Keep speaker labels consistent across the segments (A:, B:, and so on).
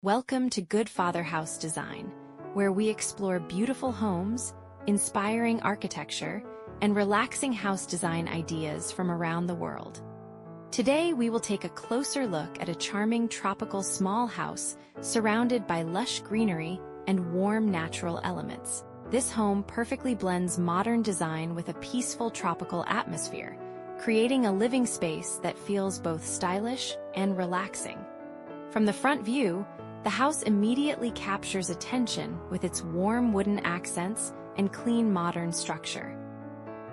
A: Welcome to Good Father House Design, where we explore beautiful homes, inspiring architecture, and relaxing house design ideas from around the world. Today, we will take a closer look at a charming tropical small house surrounded by lush greenery and warm natural elements. This home perfectly blends modern design with a peaceful tropical atmosphere, creating a living space that feels both stylish and relaxing. From the front view, the house immediately captures attention with its warm wooden accents and clean modern structure.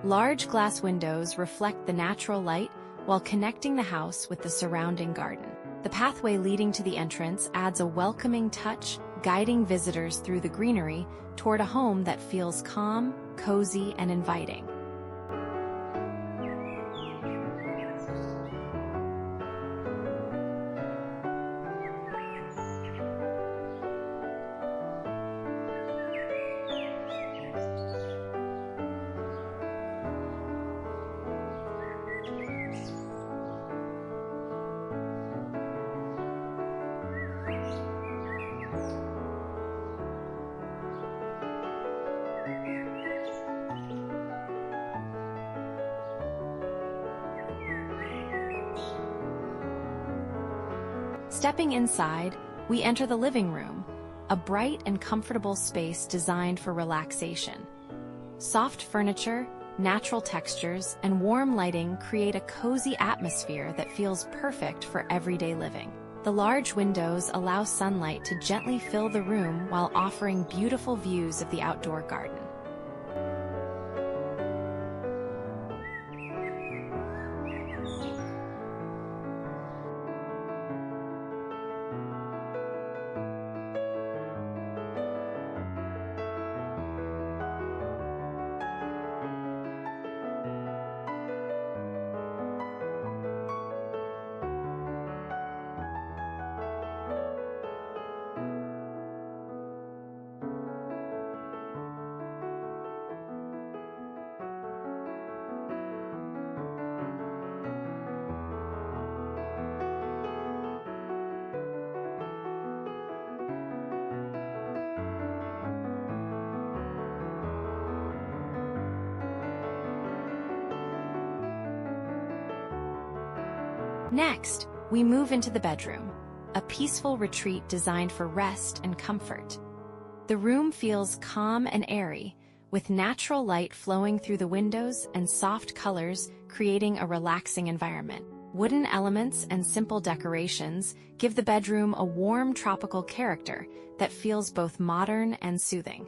A: Large glass windows reflect the natural light while connecting the house with the surrounding garden. The pathway leading to the entrance adds a welcoming touch, guiding visitors through the greenery toward a home that feels calm, cozy, and inviting. Stepping inside, we enter the living room, a bright and comfortable space designed for relaxation. Soft furniture, natural textures, and warm lighting create a cozy atmosphere that feels perfect for everyday living. The large windows allow sunlight to gently fill the room while offering beautiful views of the outdoor garden. Next, we move into the bedroom, a peaceful retreat designed for rest and comfort. The room feels calm and airy, with natural light flowing through the windows and soft colors creating a relaxing environment. Wooden elements and simple decorations give the bedroom a warm tropical character that feels both modern and soothing.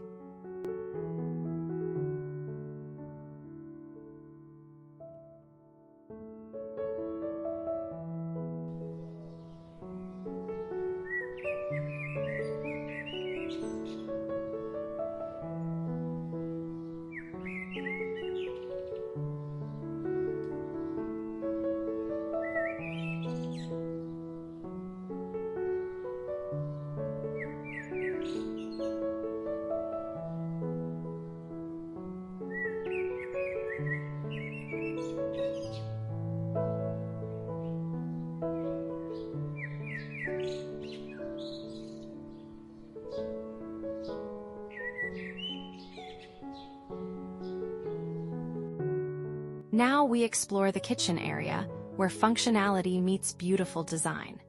A: Now we explore the kitchen area, where functionality meets beautiful design.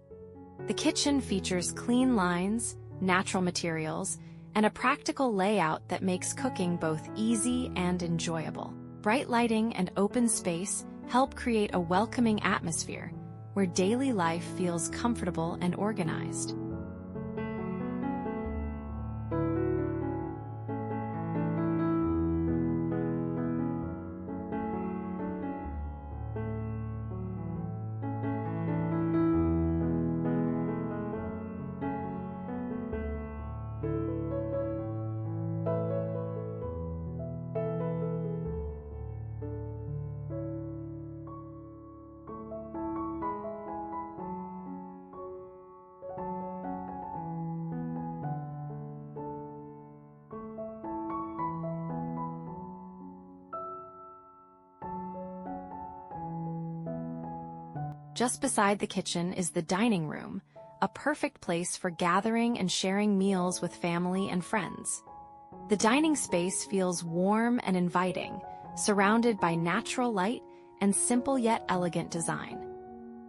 A: The kitchen features clean lines, natural materials, and a practical layout that makes cooking both easy and enjoyable. Bright lighting and open space help create a welcoming atmosphere, where daily life feels comfortable and organized. Just beside the kitchen is the dining room, a perfect place for gathering and sharing meals with family and friends. The dining space feels warm and inviting, surrounded by natural light and simple yet elegant design.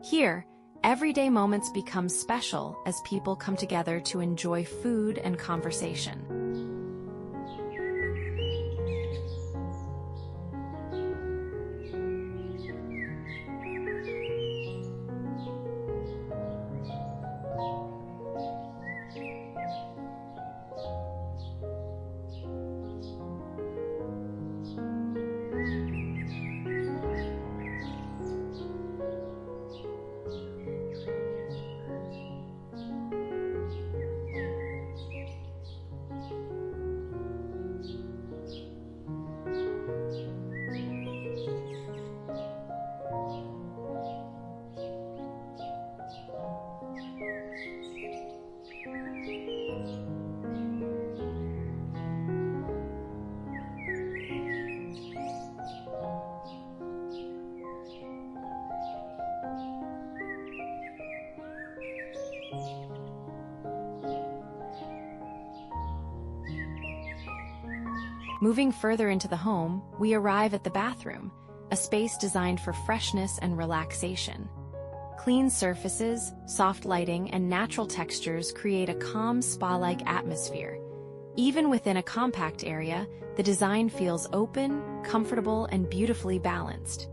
A: Here, everyday moments become special as people come together to enjoy food and conversation. Moving further into the home, we arrive at the bathroom, a space designed for freshness and relaxation. Clean surfaces, soft lighting, and natural textures create a calm spa-like atmosphere. Even within a compact area, the design feels open, comfortable, and beautifully balanced.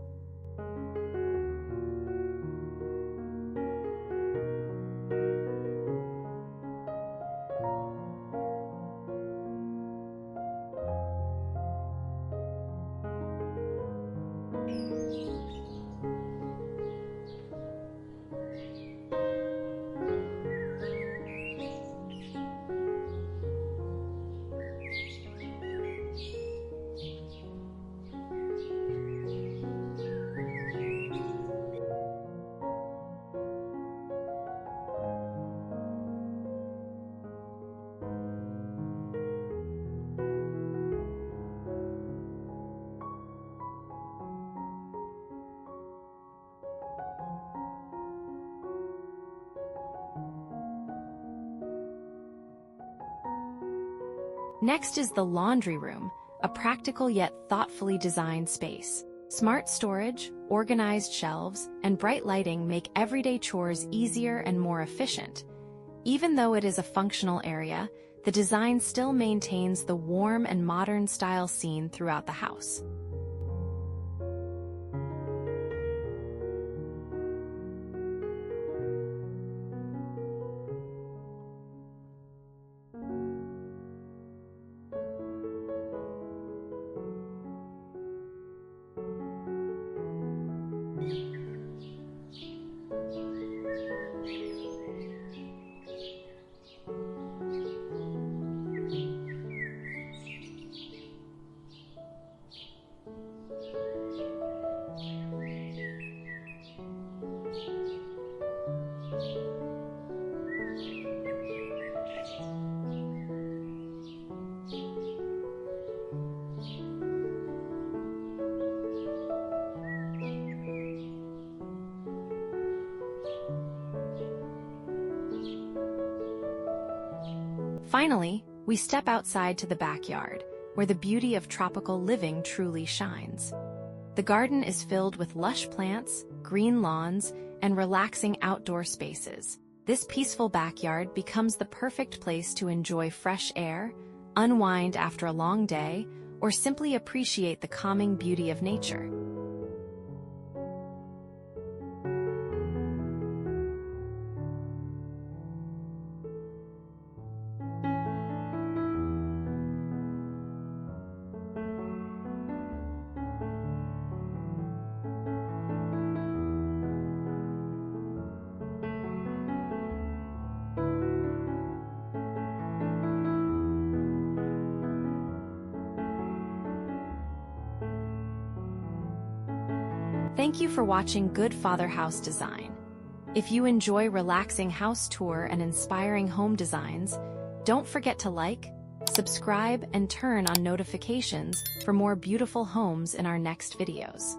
A: Next is the laundry room, a practical yet thoughtfully designed space. Smart storage, organized shelves, and bright lighting make everyday chores easier and more efficient. Even though it is a functional area, the design still maintains the warm and modern style seen throughout the house. Finally, we step outside to the backyard, where the beauty of tropical living truly shines. The garden is filled with lush plants, green lawns, and relaxing outdoor spaces. This peaceful backyard becomes the perfect place to enjoy fresh air, unwind after a long day, or simply appreciate the calming beauty of nature. Thank you for watching Good Father House Design. If you enjoy relaxing house tour and inspiring home designs, don't forget to like, subscribe, and turn on notifications for more beautiful homes in our next videos.